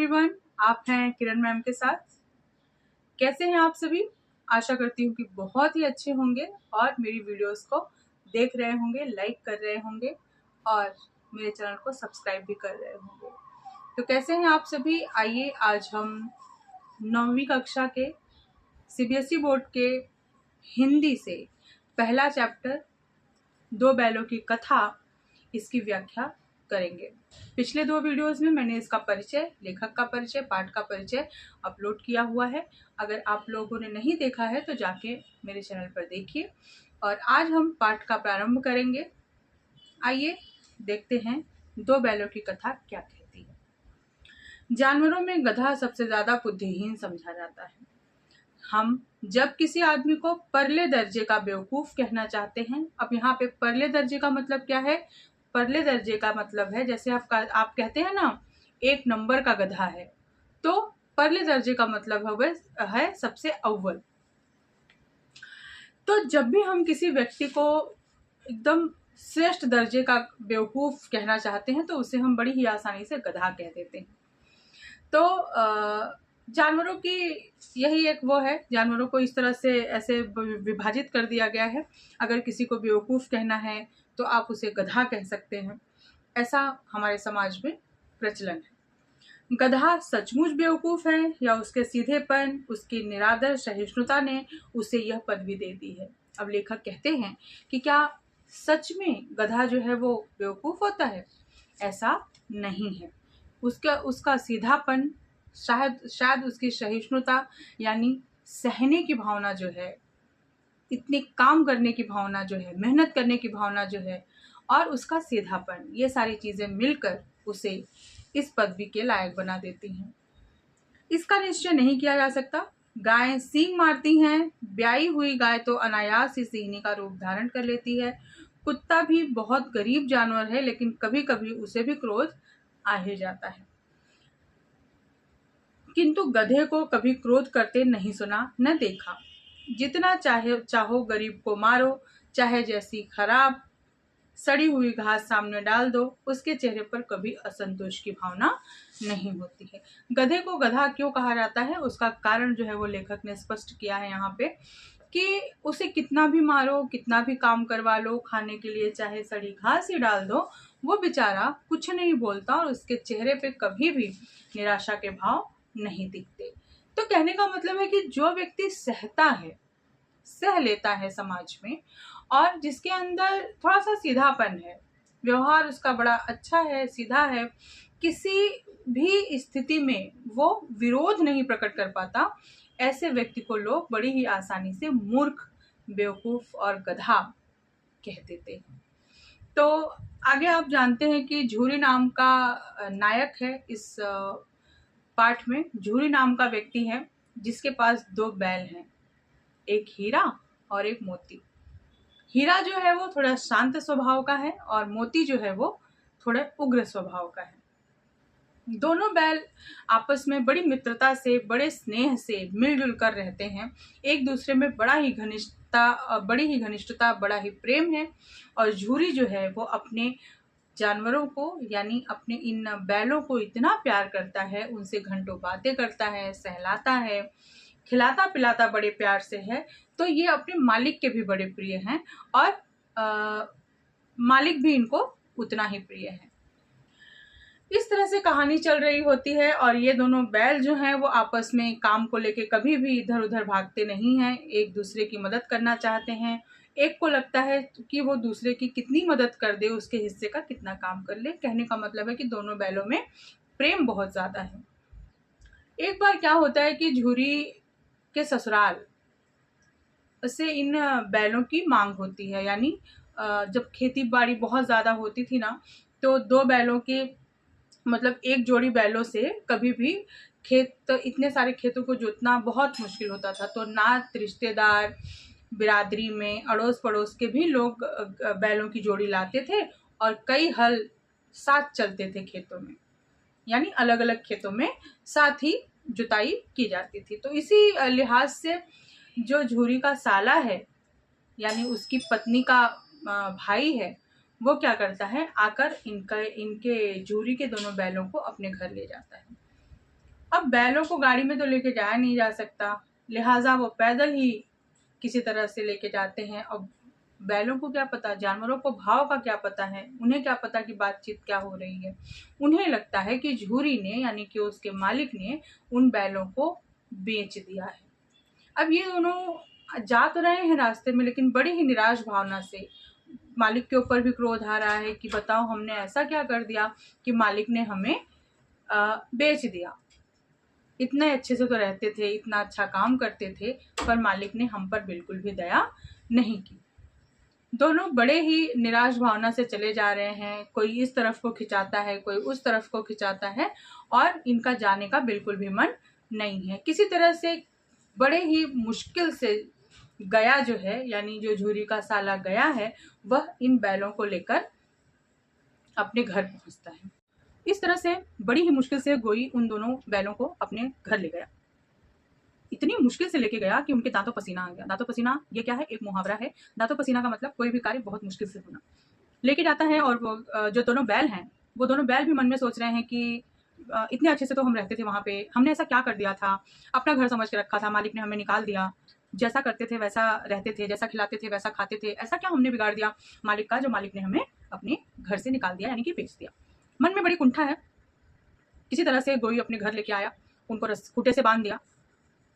Everyone, आप हैं किरण ma'am के साथ। कैसे हैं आप सभी? आशा करती हूँ कि बहुत ही अच्छे होंगे और मेरी वीडियोस को देख रहे होंगे, लाइक कर रहे होंगे और मेरे चैनल को सब्सक्राइब भी कर रहे होंगे। तो कैसे हैं आप सभी? आइए आज हम 9वीं कक्षा के सीबीएसई बोर्ड के हिंदी से पहला चैप्टर दो बैलों की कथा, इसकी व्याख्या करेंगे। पिछले 2 वीडियोस में मैंने इसका परिचय, लेखक का परिचय, पाठ का परिचय अपलोड किया हुआ है। अगर आप लोगों ने नहीं देखा है तो जाके मेरे चैनल पर देखिए। और आज हम पाठ का प्रारंभ करेंगे। आइए देखते हैं दो बैलों की कथा क्या कहती है। जानवरों में गधा सबसे ज्यादा बुद्धिहीन समझा जाता है। हम जब किसी आदमी को परले दर्जे का बेवकूफ कहना चाहते हैं, अब यहाँ पे परले दर्जे का मतलब क्या है? परले दर्जे का मतलब है, जैसे आप कहते हैं ना 1 नंबर का गधा है, तो परले दर्जे का मतलब है सबसे अव्वल। तो जब भी हम किसी व्यक्ति को एकदम श्रेष्ठ दर्जे का बेवकूफ कहना चाहते हैं तो उसे हम बड़ी ही आसानी से गधा कह देते हैं। तो जानवरों की यही एक वो है, जानवरों को इस तरह से ऐसे विभाजित कर दिया गया है। अगर किसी को बेवकूफ कहना है तो आप उसे गधा कह सकते हैं। ऐसा हमारे समाज में प्रचलन है। गधा सचमुच बेवकूफ है या उसके सीधेपन, उसकी निरादर सहिष्णुता ने उसे यह पदवी दे दी है? अब लेखक कहते हैं कि क्या सच में गधा जो है वो बेवकूफ होता है? ऐसा नहीं है। उसका सीधापन, शायद उसकी सहिष्णुता यानी सहने की भावना जो है, इतने काम करने की भावना जो है, मेहनत करने की भावना जो है, और उसका सीधापन, ये सारी चीजें मिलकर उसे इस पदवी के लायक बना देती हैं। इसका निश्चय नहीं किया जा सकता। गायें सींग मारती हैं, ब्याई हुई गाय तो अनायास ही सींगने का रूप धारण कर लेती है। कुत्ता भी बहुत गरीब जानवर है, लेकिन कभी कभी उसे भी क्रोध आ ही जाता है। किंतु गधे को कभी क्रोध करते नहीं सुना न देखा। जितना चाहो गरीब को मारो, चाहे जैसी खराब सड़ी हुई घास सामने डाल दो, उसके चेहरे पर कभी असंतोष की भावना नहीं होती है। गधे को गधा क्यों कहा जाता है, उसका कारण जो है वो लेखक ने स्पष्ट किया है यहाँ पे कि उसे कितना भी मारो, कितना भी काम करवा लो, खाने के लिए चाहे सड़ी घास ही डाल दो, वो बेचारा कुछ नहीं बोलता और उसके चेहरे पे कभी भी निराशा के भाव नहीं दिखते। तो कहने का मतलब है कि जो व्यक्ति सहता है, सह लेता है समाज में, और जिसके अंदर थोड़ा सा सीधापन है, व्यवहार उसका बड़ा अच्छा है, सीधा है, किसी भी स्थिति में वो विरोध नहीं प्रकट कर पाता, ऐसे व्यक्ति को लोग बड़ी ही आसानी से मूर्ख, बेवकूफ और गधा कह देते हैं। तो आगे आप जानते हैं कि झूरी नाम का नायक है इस पाठ में। झूरी नाम का व्यक्ति है जिसके पास 2 बैल हैं, एक हीरा और एक मोती। हीरा जो है वो थोड़ा शांत स्वभाव का है और मोती जो है वो थोड़ा उग्र स्वभाव का है। दोनों बैल आपस में बड़ी मित्रता से, बड़े स्नेह से मिलजुल कर रहते हैं। एक दूसरे में बड़ी ही घनिष्ठता, बड़ा ही प्रेम है। और झूरी जो है वो अपने जानवरों को यानी अपने इन बैलों को इतना प्यार करता है, उनसे घंटों बातें करता है, सहलाता है, खिलाता पिलाता बड़े प्यार से है। तो ये अपने मालिक के भी बड़े प्रिय हैं और मालिक भी इनको उतना ही प्रिय है। इस तरह से कहानी चल रही होती है और ये दोनों बैल जो हैं वो आपस में काम को लेके कभी भी इधर उधर भागते नहीं हैं, एक दूसरे की मदद करना चाहते हैं। एक को लगता है कि वो दूसरे की कितनी मदद कर दे, उसके हिस्से का कितना काम कर ले। कहने का मतलब है कि दोनों बैलों में प्रेम बहुत ज्यादा है। एक बार क्या होता है कि झूरी के ससुराल से इन बैलों की मांग होती है, यानी जब खेती बाड़ी बहुत ज्यादा होती थी ना, तो 2 बैलों के मतलब एक जोड़ी बैलों से कभी भी इतने सारे खेतों को जोतना बहुत मुश्किल होता था। तो नात रिश्तेदार, बिरादरी में अड़ोस पड़ोस के भी लोग बैलों की जोड़ी लाते थे और कई हल साथ चलते थे खेतों में, यानी अलग अलग खेतों में साथ ही जुताई की जाती थी। तो इसी लिहाज से जो झूरी का साला है, यानी उसकी पत्नी का भाई है, वो क्या करता है, आकर इनके झूरी के दोनों बैलों को अपने घर ले जाता है। अब बैलों को गाड़ी में तो लेके जाया नहीं जा सकता, लिहाजा वो पैदल ही किसी तरह से लेके जाते हैं। अब बैलों को क्या पता, जानवरों को भाव का क्या पता है, उन्हें क्या पता कि बातचीत क्या हो रही है। उन्हें लगता है कि झूरी ने यानी कि उसके मालिक ने उन बैलों को बेच दिया है। अब ये दोनों जा तो रहे हैं रास्ते में, लेकिन बड़ी ही निराश भावना से, मालिक के ऊपर भी क्रोध आ रहा है कि बताओ हमने ऐसा क्या कर दिया कि मालिक ने हमें बेच दिया। इतने अच्छे से तो रहते थे, इतना अच्छा काम करते थे, पर मालिक ने हम पर बिल्कुल भी दया नहीं की। दोनों बड़े ही निराश भावना से चले जा रहे हैं, कोई इस तरफ को खिंचाता है, कोई उस तरफ को खिंचाता है, और इनका जाने का बिल्कुल भी मन नहीं है। किसी तरह से बड़े ही मुश्किल से गया जो है, यानी जो झूरी का साला गया है, वह इन बैलों को लेकर अपने घर पहुंचता है। इस तरह से बड़ी ही मुश्किल से गोई उन दोनों बैलों को अपने घर ले गया। इतनी मुश्किल से लेके गया कि उनके दांतों पसीना आ गया। दांतों पसीना ये क्या है, एक मुहावरा है। दांतों पसीना का मतलब कोई भी कार्य बहुत मुश्किल से होना। लेके जाता है और वो जो दोनों बैल हैं, वो दोनों बैल भी मन में सोच रहे हैं कि इतने अच्छे से तो हम रहते थे वहाँ पे, हमने ऐसा क्या कर दिया था, अपना घर समझ के रखा था, मालिक ने हमें निकाल दिया। जैसा करते थे वैसा रहते थे, जैसा खिलाते थे वैसा खाते थे, ऐसा क्या हमने बिगाड़ दिया मालिक का, जो मालिक ने हमें अपने घर से निकाल दिया, यानी कि बेच दिया। मन में बड़ी कुंठा है। किसी तरह से गोई अपने घर लेके आया, उनको खूंटे से बांध दिया।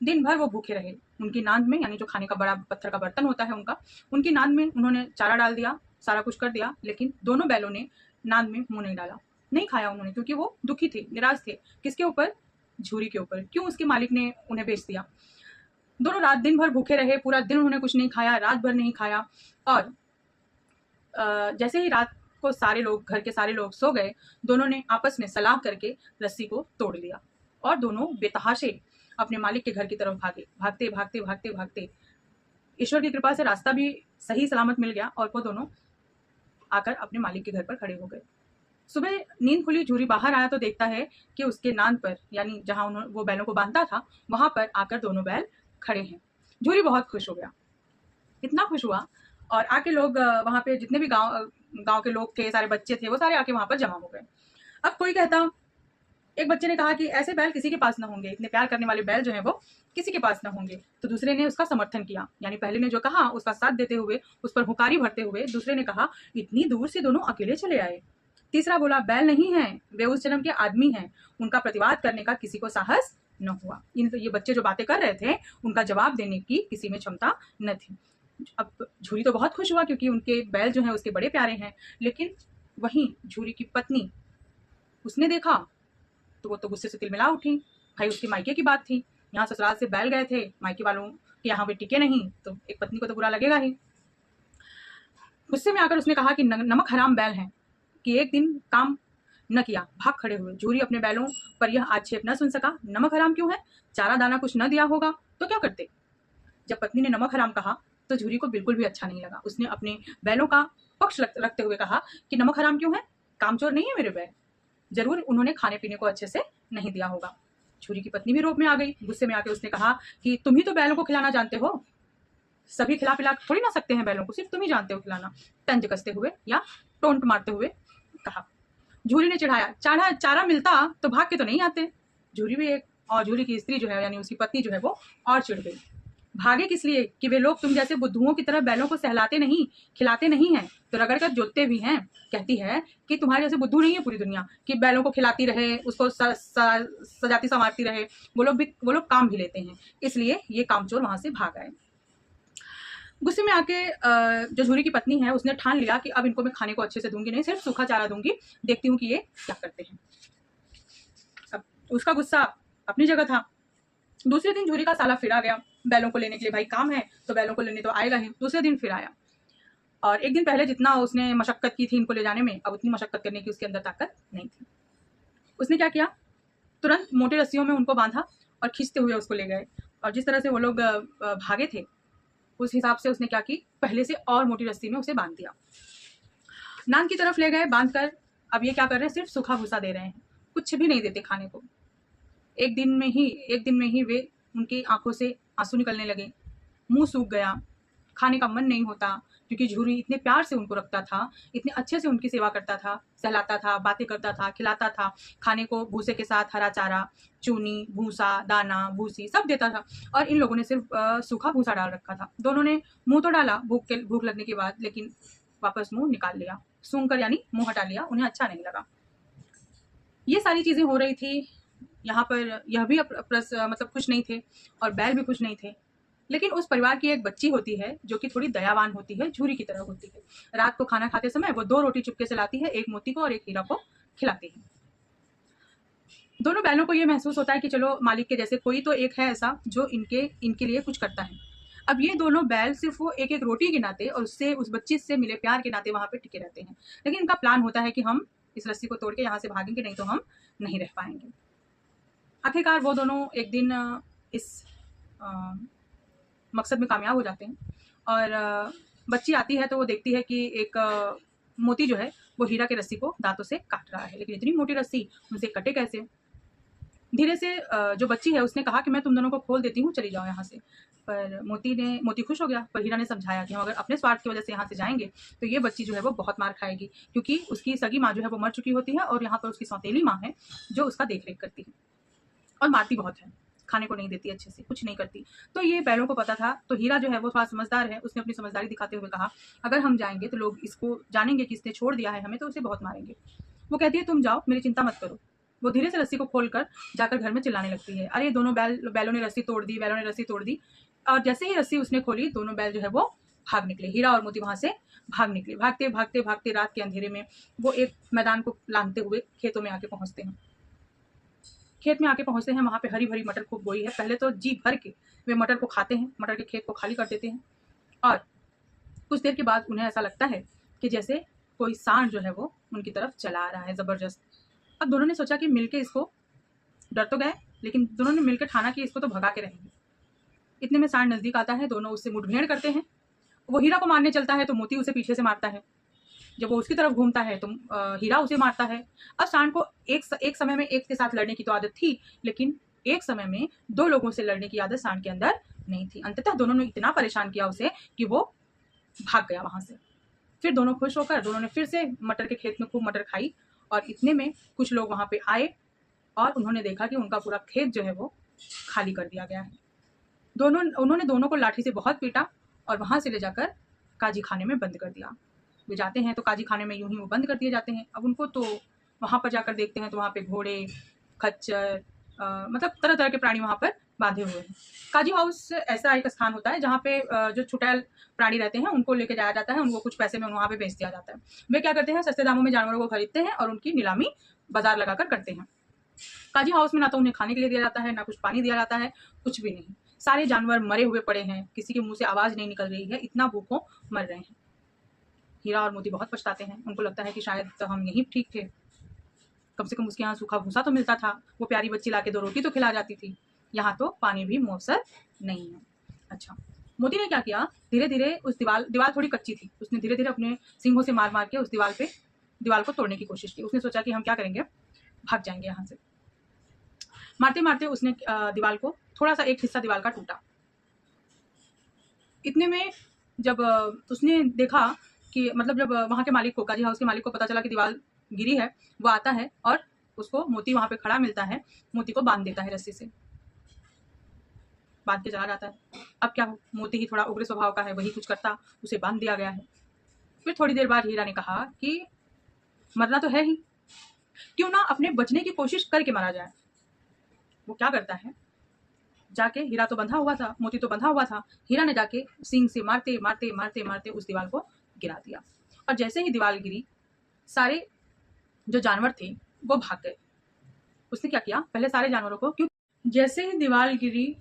दिन भर वो भूखे रहे। उनकी नांद में, यानी जो खाने का बड़ा पत्थर का बर्तन होता है उनका, उनकी नांद में उन्होंने चारा डाल दिया, सारा कुछ कर दिया, लेकिन दोनों बैलों ने नांद में मुंह नहीं डाला, नहीं खाया उन्होंने, क्योंकि वो दुखी थे, निराश थे। किसके ऊपर? झूरी के ऊपर। क्यों उसके मालिक ने उन्हें बेच दिया। दोनों रात दिन भर भूखे रहे, पूरा दिन उन्होंने कुछ नहीं खाया, रात भर नहीं खाया, और जैसे ही रात को सारे लोग, घर के सारे लोग सो गए, दोनों ने आपस में सलाह करके रस्सी को तोड़ लिया और दोनों बेतहाशे अपने मालिक के घर की तरफ भागे। भागते भागते भागते भागते ईश्वर की कृपा से रास्ता भी सही सलामत मिल गया और वो दोनों आकर अपने मालिक के घर पर खड़े हो गए। सुबह नींद खुली, झूरी बाहर आया तो देखता है कि उसके नांद पर, यानी जहां उन्होंने वो बैलों को बांधा था, वहां पर आकर दोनों बैल खड़े हैं। झूरी बहुत खुश हो गया, इतना खुश हुआ, और आके लोग वहां पे जितने भी गांव के लोग थे, सारे बच्चे थे, वो सारे आके वहां पर जमा हो गए। अब कोई कहता, एक बच्चे ने कहा कि ऐसे बैल किसी के पास ना होंगे, इतने प्यार करने वाले बैल जो हैं वो किसी के पास ना होंगे। तो दूसरे ने उसका समर्थन किया, यानी पहले ने जो कहा उसका साथ देते हुए, उस पर हुकारी भरते हुए दूसरे ने कहा, इतनी दूर से दोनों अकेले चले आए। तीसरा बोला, बैल नहीं है, वे उस जन्म के आदमी हैं, उनका प्रतिवाद करने का किसी को साहस न हुआ। ये बच्चे जो बातें कर रहे थे, उनका जवाब देने की किसी में क्षमता न थी। अब झूरी तो बहुत खुश हुआ, क्योंकि उनके बैल जो हैं उसके बड़े प्यारे हैं, लेकिन वहीं झूरी की पत्नी, उसने देखा तो वो तो गुस्से से तिलमिला उठी। भाई उसके मायके की बात थी, यहाँ ससुराल से बैल गए थे, मायके वालों के यहाँ वे टिके नहीं, तो एक पत्नी को तो बुरा लगेगा ही। गुस्से में आकर उसने कहा कि नमक हराम बैल हैं कि एक दिन काम न किया, भाग खड़े हुए। झूरी अपने बैलों पर यह आक्षेप न सुन सका। नमक हराम क्यों है? चारा दाना कुछ न दिया होगा तो क्या करते? जब पत्नी ने नमक हराम कहा तो झूरी को बिल्कुल भी अच्छा नहीं लगा। उसने अपने बैलों का पक्ष रखते हुए कहा कि नमक हराम क्यों है, कामचोर नहीं है मेरे बैल, जरूर उन्होंने खाने पीने को अच्छे से नहीं दिया होगा। झूरी की पत्नी भी रोब में आ गई। गुस्से में आके उसने कहा कि तुम ही तो बैलों को खिलाना जानते हो, सभी खिला पिला थोड़ी ना सकते हैं बैलों को, सिर्फ तुम ही जानते हो खिलाना। तंज कसते हुए या टोंट मारते हुए कहा। झूरी ने चिढ़ाया, चारा मिलता तो भाग के तो नहीं आते। झूरी भी एक, और झूरी की स्त्री जो है, यानी उसकी पत्नी जो है, वो और चिढ़ गई। भागे किस लिए कि वे लोग तुम जैसे बुद्धुओं की तरह बैलों को सहलाते नहीं, खिलाते नहीं हैं, तो रगड़ कर जोतते भी हैं। कहती है कि तुम्हारे जैसे बुद्धू नहीं है पूरी दुनिया कि बैलों को खिलाती रहे, उसको सजाती संवारती रहे। वो लोग काम भी लेते हैं, इसलिए ये कामचोर वहां से भाग आए। गुस्से में आके जो झूरी की पत्नी है, उसने ठान लिया कि अब इनको मैं खाने को अच्छे से दूंगी नहीं, सिर्फ सूखा चारा दूंगी, देखती हूँ कि ये क्या करते हैं। अब उसका गुस्सा अपनी जगह था। दूसरे दिन झूरी का साला फिर आ गया बैलों को लेने के लिए। भाई काम है तो बैलों को लेने तो आएगा ही। दूसरे दिन फिर आया, और एक दिन पहले जितना उसने मशक्कत की थी इनको ले जाने में, अब उतनी मशक्कत करने की उसके अंदर ताकत नहीं थी। उसने क्या किया, तुरंत मोटे रस्सियों में उनको बांधा और खींचते हुए उसको ले गए। और जिस तरह से वो लोग भागे थे, उस हिसाब से उसने क्या की, पहले से और मोटी रस्सी में उसे बांध दिया। नान की तरफ ले गए बांध कर। अब ये क्या कर रहे हैं, सिर्फ सूखा भूसा दे रहे हैं, कुछ भी नहीं देते खाने को। एक दिन में ही वे, उनकी आंखों से आंसू निकलने लगे, मुंह सूख गया, खाने का मन नहीं होता, क्योंकि झूरी इतने प्यार से उनको रखता था, इतने अच्छे से उनकी सेवा करता था, सहलाता था, बातें करता था, खिलाता था, खाने को भूसे के साथ हरा चारा, चूनी, भूसा, दाना, भूसी सब देता था, और इन लोगों ने सिर्फ सूखा भूसा डाल रखा था। दोनों ने मुंह तो डाला भूख लगने के बाद, लेकिन वापस मुंह निकाल लिया, सूंघ कर यानी मुंह हटा लिया, उन्हें अच्छा नहीं लगा। ये सारी चीजें हो रही थी। यहाँ पर यह भी मतलब खुश नहीं थे, और बैल भी खुश नहीं थे। लेकिन उस परिवार की एक बच्ची होती है जो कि थोड़ी दयावान होती है, झूरी की तरह होती है। रात को खाना खाते समय वो 2 रोटी चुपके से लाती है, एक मोती को और एक हीरा को खिलाती है। दोनों बैलों को ये महसूस होता है कि चलो मालिक के जैसे कोई तो एक है ऐसा जो इनके लिए कुछ करता है। अब ये दोनों बैल सिर्फ वो एक एक रोटी के नाते और उससे उस बच्ची से मिले प्यार के नाते वहां पे टिके रहते हैं। लेकिन इनका प्लान होता है कि हम इस रस्सी को तोड़ के यहाँ से भागेंगे, नहीं तो हम नहीं रह पाएंगे। आखिरकार वो दोनों एक दिन इस मकसद में कामयाब हो जाते हैं, और बच्ची आती है तो वो देखती है कि एक मोती जो है वो हीरा के रस्सी को दांतों से काट रहा है, लेकिन इतनी मोटी रस्सी उनसे कटे कैसे। धीरे से जो बच्ची है उसने कहा कि मैं तुम दोनों को खोल देती हूँ, चली जाओ यहाँ से। पर मोती खुश हो गया, पर हीरा ने समझाया कि हम अगर अपने स्वार्थ की वजह से यहाँ से जाएंगे तो ये बच्ची जो है वो बहुत मार खाएगी, क्योंकि उसकी सगी माँ जो है वो मर चुकी होती है, और यहाँ पर उसकी सौतेली माँ है जो उसका देख रेख करती है, और मारती बहुत है, खाने को नहीं देती, अच्छे से कुछ नहीं करती। तो ये बैलों को पता था। तो हीरा जो है वो थोड़ा समझदार है, उसने अपनी समझदारी दिखाते हुए कहा, अगर हम जाएंगे तो लोग इसको जानेंगे कि इसने छोड़ दिया है हमें, तो उसे बहुत मारेंगे। वो कहती है तुम जाओ, मेरी चिंता मत करो। वो धीरे से रस्सी को खोलकर जाकर घर में चिल्लाने लगती है, अरे दोनों बैलों ने रस्सी तोड़ दी, बैलों ने रस्सी तोड़ दी। और जैसे ही रस्सी उसने खोली, दोनों बैल जो है वो भाग निकले। हीरा और मोती वहां से भाग निकले। भागते भागते भागते रात के अंधेरे में वो एक मैदान को लांघते हुए खेतों में आके पहुंचते हैं। खेत में आके पहुंचते हैं, वहां पे हरी भरी मटर खूब बोई है। पहले तो जी भर के वे मटर को खाते हैं, मटर के खेत को खाली कर देते हैं, और कुछ देर के बाद उन्हें ऐसा लगता है कि जैसे कोई सांड जो है वो उनकी तरफ चला आ रहा है जबरदस्त। अब दोनों ने सोचा कि मिलके इसको, डर तो गए लेकिन दोनों ने मिलकर ठाना कि इसको तो भगा के रहेंगे। इतने में सांड नजदीक आता है, दोनों उससे मुठभेड़ करते हैं। वो हीरा को मारने चलता है तो मोती उसे पीछे से मारता है। जब वो उसकी तरफ घूमता है तो हीरा उसे मारता है। अब सांड को एक समय में एक के साथ लड़ने की तो आदत थी, लेकिन एक समय में 2 लोगों से लड़ने की आदत सांड के अंदर नहीं थी। अंततः दोनों ने इतना परेशान किया उसे कि वो भाग गया वहां से। फिर दोनों खुश होकर दोनों ने फिर से मटर के खेत में खूब मटर खाई, और इतने में कुछ लोग वहां पे आए और उन्होंने देखा कि उनका पूरा खेत जो है वो खाली कर दिया गया है। उन्होंने दोनों को लाठी से बहुत पीटा और वहां से ले जाकर काजी खाने में बंद कर दिया। वे जाते हैं तो काजी खाने में यूं ही वो बंद कर दिए जाते हैं। अब उनको तो वहां पर जाकर देखते हैं तो वहां पे घोड़े, खच्चर, मतलब तरह तरह के प्राणी वहां पर बांधे हुए हैं। काजी हाउस ऐसा एक स्थान होता है जहाँ पे जो छुटैल प्राणी रहते हैं उनको लेके जाया जाता है, उनको कुछ पैसे में वहां पे बेच दिया जाता है। वे क्या करते हैं, सस्ते दामों में जानवरों को खरीदते हैं और उनकी नीलामी बाजार लगाकर करते हैं। काजी हाउस में ना तो उन्हें खाने के लिए दिया जाता है, ना कुछ पानी दिया जाता है, कुछ भी नहीं। सारे जानवर मरे हुए पड़े हैं, किसी के मुंह से आवाज नहीं निकल रही है, इतना भूखों मर रहे हैं। हीरा और मोती बहुत पछताते हैं, उनको लगता है कि शायद तो हम यहीं ठीक थे, कम से कम उसके यहाँ सूखा भूसा तो मिलता था, वो प्यारी बच्ची लाके 2 रोटी तो खिला जाती थी, यहाँ तो पानी भी मुयस्सर नहीं है। अच्छा, मोती ने क्या किया, धीरे धीरे उस दीवार थोड़ी कच्ची थी, उसने धीरे धीरे अपने सींगों से मार मार के उस दीवार को तोड़ने की कोशिश की। उसने सोचा कि हम क्या करेंगे, भाग जाएंगे यहाँ से। मारते मारते उसने दीवार को थोड़ा सा, एक हिस्सा दीवार का टूटा। इतने में जब उसने देखा कि मतलब जब वहां के मालिक को, काजी हाउस के मालिक को पता चला कि दीवार गिरी है, वो आता है और उसको मोती वहां पे खड़ा मिलता है, मोती को बांध देता है रस्सी से, बांध के चला जाता है। अब क्या हो, मोती ही थोड़ा उग्र स्वभाव का है, वही कुछ करता, उसे बांध दिया गया है। फिर थोड़ी देर बाद हीरा ने कहा कि मरना तो है ही, क्यों ना अपने बचने की कोशिश करके मारा जाए। वो क्या करता है, जाके, हीरा तो बंधा हुआ था, मोती तो बंधा हुआ था, हीरा ने जाके सींग से मारते मारते मारते मारते उस दीवार को गिरा दिया। और जैसे ही दीवार गिरी, सारे जो जानवर थे वो भाग गए। उसने क्या किया, पहले सारे जानवरों को, क्यों, जैसे ही दीवार गिरी,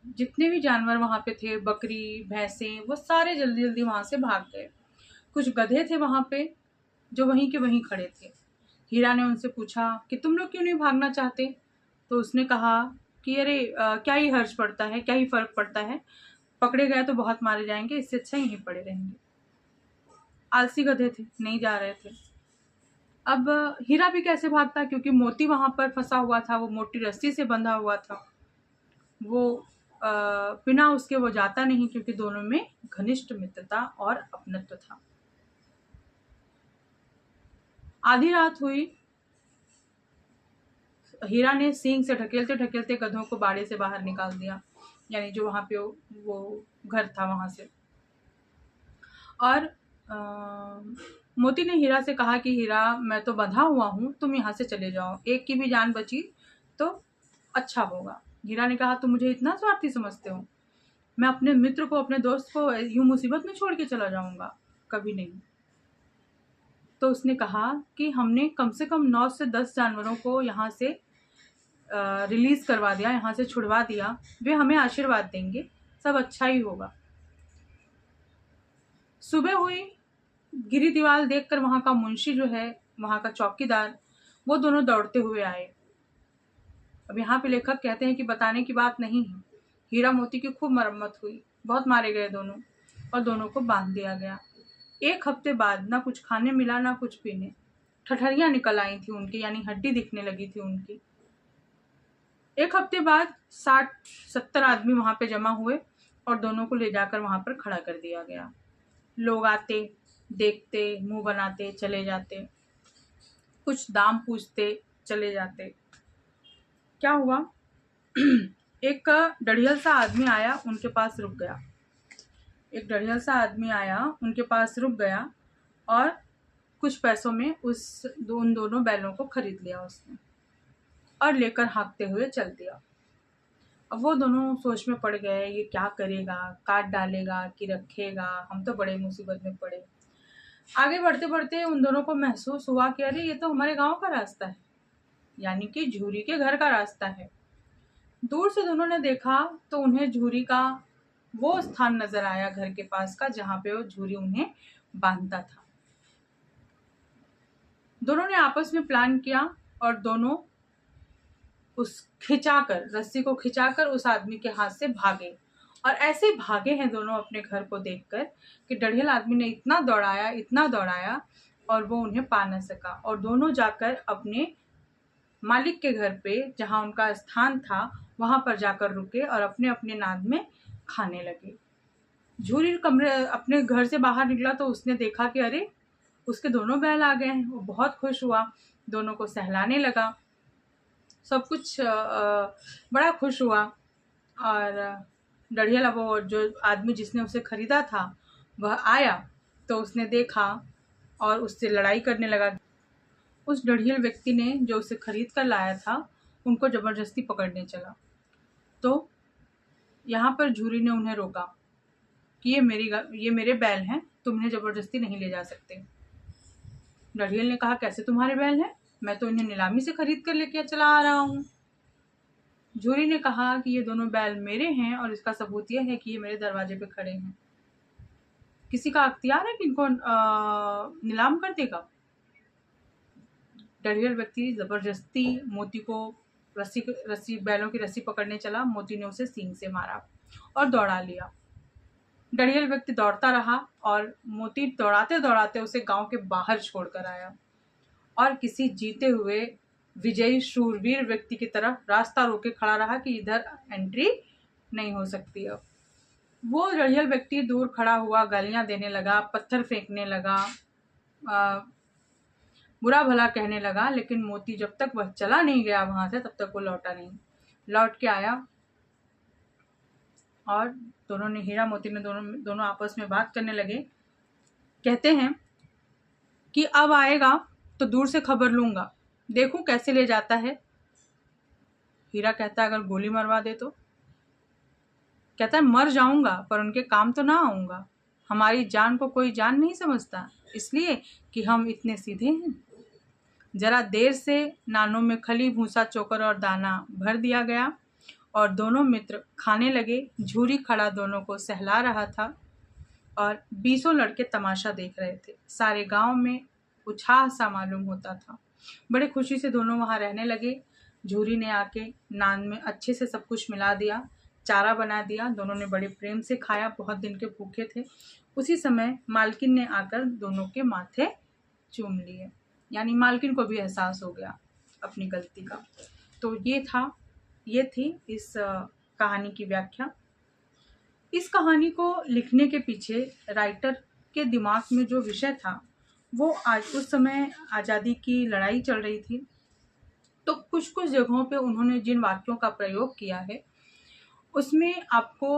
जितने भी जानवर वहां पे थे, बकरी, भैंसे, वो सारे जल्दी जल्दी वहां से भाग गए। कुछ गधे थे वहां पे जो वहीं के वहीं खड़े थे। हीरा ने उनसे पूछा कि तुम लोग क्यों नहीं भागना चाहते। तो उसने कहा कि अरे क्या ही हर्ज पड़ता है, क्या ही फर्क पड़ता है, पकड़े गए तो बहुत मारे जाएंगे, इससे अच्छा यहीं पड़े रहेंगे। आलसी गधे थे, नहीं जा रहे थे। अब हीरा भी कैसे भागता, क्योंकि मोती वहां पर फंसा हुआ था, वो मोटी रस्सी से बंधा हुआ था, वो बिना उसके वो जाता नहीं, क्योंकि दोनों में घनिष्ठ मित्रता और अपनत्व था। आधी रात हुई। हीरा ने सींग से ढकेलते ढकेलते गधों को बाड़े से बाहर निकाल दिया, यानी जो वहां पे वो घर था वहां से। और मोती ने हीरा से कहा कि हीरा, मैं तो बंधा हुआ हूँ, तुम यहाँ से चले जाओ, एक की भी जान बची तो अच्छा होगा। हीरा ने कहा, तुम मुझे इतना स्वार्थी समझते हो? मैं अपने मित्र को, अपने दोस्त को यूं मुसीबत में छोड़ के चला जाऊंगा? कभी नहीं। तो उसने कहा कि हमने कम से कम 9 से 10 जानवरों को यहाँ से रिलीज करवा दिया, यहाँ से छुड़वा दिया, वे हमें आशीर्वाद देंगे, सब अच्छा ही होगा। सुबह हुई। गिरी दीवाल देखकर वहां का मुंशी जो है, वहां का चौकीदार, वो दोनों दौड़ते हुए आए। अब यहाँ पे लेखक कहते हैं कि बताने की बात नहीं है, हीरा मोती की खूब मरम्मत हुई, बहुत मारे गए दोनों, और दोनों को बांध दिया गया। 1 हफ्ते बाद ना कुछ खाने मिला ना कुछ पीने, ठठरियां निकल आई थी उनकी, यानी हड्डी दिखने लगी थी उनकी। 1 हफ्ते बाद 60-70 आदमी वहां पे जमा हुए और दोनों को ले जाकर वहां पर खड़ा कर दिया गया। लोग आते, देखते, मुंह बनाते, चले जाते, कुछ दाम पूछते, चले जाते। क्या हुआ? एक डढ़ियल सा आदमी आया, उनके पास रुक गया। एक डढ़ियल सा आदमी आया, उनके पास रुक गया और कुछ पैसों में उन दोनों बैलों को खरीद लिया उसने और लेकर हाँकते हुए चल दिया। अब वो दोनों सोच में पड़ गए, ये क्या करेगा, काट डालेगा कि रखेगा, हम तो बड़े मुसीबत में पड़े। आगे बढ़ते बढ़ते उन दोनों को महसूस हुआ कि अरे ये तो हमारे गांव का रास्ता है, यानी कि झूरी के घर का रास्ता है। दूर से दोनों ने देखा तो उन्हें झूरी का वो स्थान नजर आया घर के पास का, जहां पे वो झूरी उन्हें बांधता था। दोनों ने आपस में प्लान किया और दोनों रस्सी को खिंचाकर उस आदमी के हाथ से भागे। और ऐसे भागे हैं दोनों अपने घर को देखकर कि डढ़ियल आदमी ने इतना दौड़ाया और वो उन्हें पा न सका। और दोनों जाकर अपने मालिक के घर पे, जहां उनका स्थान था, वहां पर जाकर रुके और अपने अपने नाद में खाने लगे। झूरी अपने घर से बाहर निकला तो उसने देखा कि अरे उसके दोनों बैल आ गए हैं। वो बहुत खुश हुआ, दोनों को सहलाने लगा, सब कुछ बड़ा खुश हुआ। और डढ़ियल, वो जो आदमी जिसने उसे खरीदा था, वह आया तो उसने देखा और उससे लड़ाई करने लगा। उस डढ़ियल व्यक्ति ने, जो उसे खरीद कर लाया था, उनको जबरदस्ती पकड़ने चला। तो यहाँ पर झूरी ने उन्हें रोका कि ये मेरे बैल हैं, तुम इन्हें जबरदस्ती नहीं ले जा सकते। डढ़ियल ने कहा, कैसे तुम्हारे बैल हैं? मैं तो इन्हें नीलामी से खरीद कर लेके चला आ रहा हूँ। झूरी ने कहा कि ये दोनों बैल मेरे हैं और इसका सबूत यह है कि ये मेरे दरवाजे पे खड़े हैं। किसी का अख्तियार है कि इनको नीलाम कर देगा? डढ़ियल व्यक्ति जबरदस्ती मोती को बैलों की रस्सी पकड़ने चला। मोती ने उसे सींग से मारा और दौड़ा लिया। डढ़ियल व्यक्ति दौड़ता रहा और मोती दौड़ाते दौड़ाते उसे गांव के बाहर छोड़कर आया और किसी जीते हुए विजयी शूरवीर व्यक्ति की तरफ रास्ता रोके खड़ा रहा कि इधर एंट्री नहीं हो सकती। अब वो डढ़ियल व्यक्ति दूर खड़ा हुआ, गालियां देने लगा, पत्थर फेंकने लगा, बुरा भला कहने लगा, लेकिन मोती जब तक वह चला नहीं गया वहां से, तब तक वो लौटा नहीं। लौट के आया और दोनों ने, हीरा मोती ने, दोनों आपस में बात करने लगे। कहते हैं कि अब आएगा तो दूर से खबर लूंगा, देखूं कैसे ले जाता है। हीरा कहता है, अगर गोली मरवा दे तो? कहता है, मर जाऊंगा पर उनके काम तो ना आऊंगा। हमारी जान को कोई जान नहीं समझता, इसलिए कि हम इतने सीधे हैं। जरा देर से नानों में खली, भूसा, चोकर और दाना भर दिया गया और दोनों मित्र खाने लगे। झूरी खड़ा दोनों को सहला रहा था और 20 लड़के तमाशा देख रहे थे। सारे गांव में उत्साह सा मालूम होता था। बड़े खुशी से दोनों वहां रहने लगे। झूरी ने आके नान में अच्छे से सब कुछ मिला दिया, चारा बना दिया। दोनों ने बड़े प्रेम से खाया, बहुत दिन के भूखे थे। उसी समय मालकिन ने आकर दोनों के माथे चूम लिए, यानी मालकिन को भी एहसास हो गया अपनी गलती का। तो ये थी इस कहानी की व्याख्या। इस कहानी को लिखने के पीछे राइटर के दिमाग में जो विषय था वो आज उस समय आज़ादी की लड़ाई चल रही थी, तो कुछ कुछ जगहों पे उन्होंने जिन वाक्यों का प्रयोग किया है उसमें आपको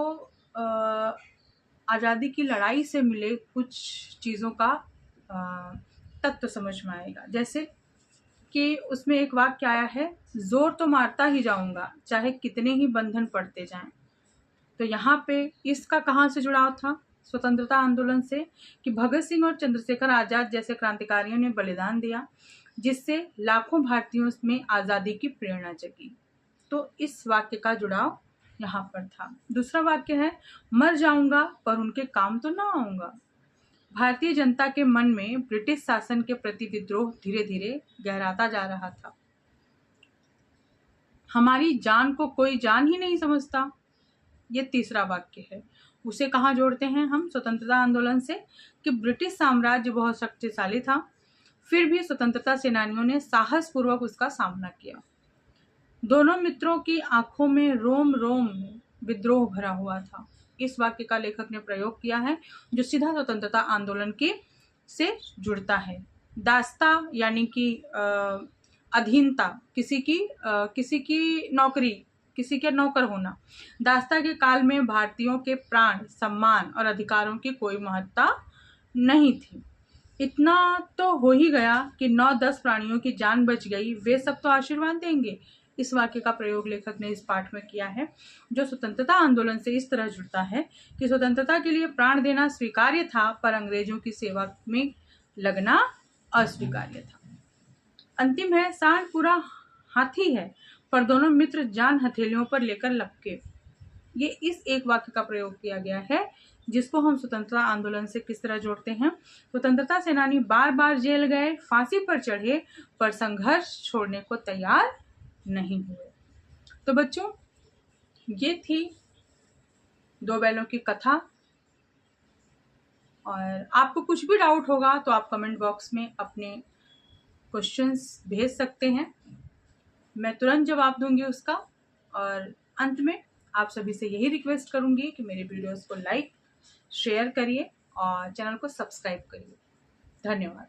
आज़ादी की लड़ाई से मिले कुछ चीज़ों का तत्व समझ में आएगा। जैसे कि उसमें एक वाक्य आया है, जोर तो मारता ही जाऊंगा चाहे कितने ही बंधन पड़ते जाएं। तो यहाँ पे इसका कहाँ से जुड़ाव था? स्वतंत्रता आंदोलन से, कि भगत सिंह और चंद्रशेखर आजाद जैसे क्रांतिकारियों ने बलिदान दिया जिससे लाखों भारतीयों में आज़ादी की प्रेरणा जगी। तो इस वाक्य का जुड़ाव यहाँ पर था। दूसरा वाक्य है, मर जाऊंगा पर उनके काम तो ना आऊंगा। भारतीय जनता के मन में ब्रिटिश शासन के प्रति विद्रोह धीरे धीरे गहराता जा रहा था। हमारी जान को कोई जान ही नहीं समझता, ये तीसरा वाक्य है। उसे कहाँ जोड़ते हैं हम स्वतंत्रता आंदोलन से, कि ब्रिटिश साम्राज्य बहुत शक्तिशाली था, फिर भी स्वतंत्रता सेनानियों ने साहस पूर्वक उसका सामना किया। दोनों मित्रों की आंखों में रोम रोम विद्रोह भरा हुआ था। इस वाक्य का लेखक ने प्रयोग किया है जो सीधा स्वतंत्रता आंदोलन के से जुड़ता है। दास्ता यानी कि अधीनता, किसी की नौकरी, किसी के नौकर होना। दास्ता के काल में भारतीयों के प्राण, सम्मान और अधिकारों की कोई महत्ता नहीं थी। इतना तो हो ही गया कि 9-10 प्राणियों की जान बच गई, वे सब तो आशीर्वाद देंगे। इस वाक्य का प्रयोग लेखक ने इस पाठ में किया है जो स्वतंत्रता आंदोलन से इस तरह जुड़ता है कि स्वतंत्रता के लिए प्राण देना स्वीकार्य था पर अंग्रेजों की सेवा में लगना अस्वीकार्य था। अंतिम है, सांड पूरा हाथी है पर दोनों मित्र जान हथेलियों पर लेकर लपके। ये इस एक वाक्य का प्रयोग किया गया है जिसको हम स्वतंत्रता आंदोलन से किस तरह जोड़ते हैं। स्वतंत्रता सेनानी बार बार जेल गए, फांसी पर चढ़े पर संघर्ष छोड़ने को तैयार नहीं हुए। तो बच्चों, ये थी दो बैलों की कथा। और आपको कुछ भी डाउट होगा तो आप कमेंट बॉक्स में अपने क्वेश्चंस भेज सकते हैं, मैं तुरंत जवाब दूंगी उसका। और अंत में आप सभी से यही रिक्वेस्ट करूंगी कि मेरे वीडियोस को लाइक, शेयर करिए और चैनल को सब्सक्राइब करिए। धन्यवाद।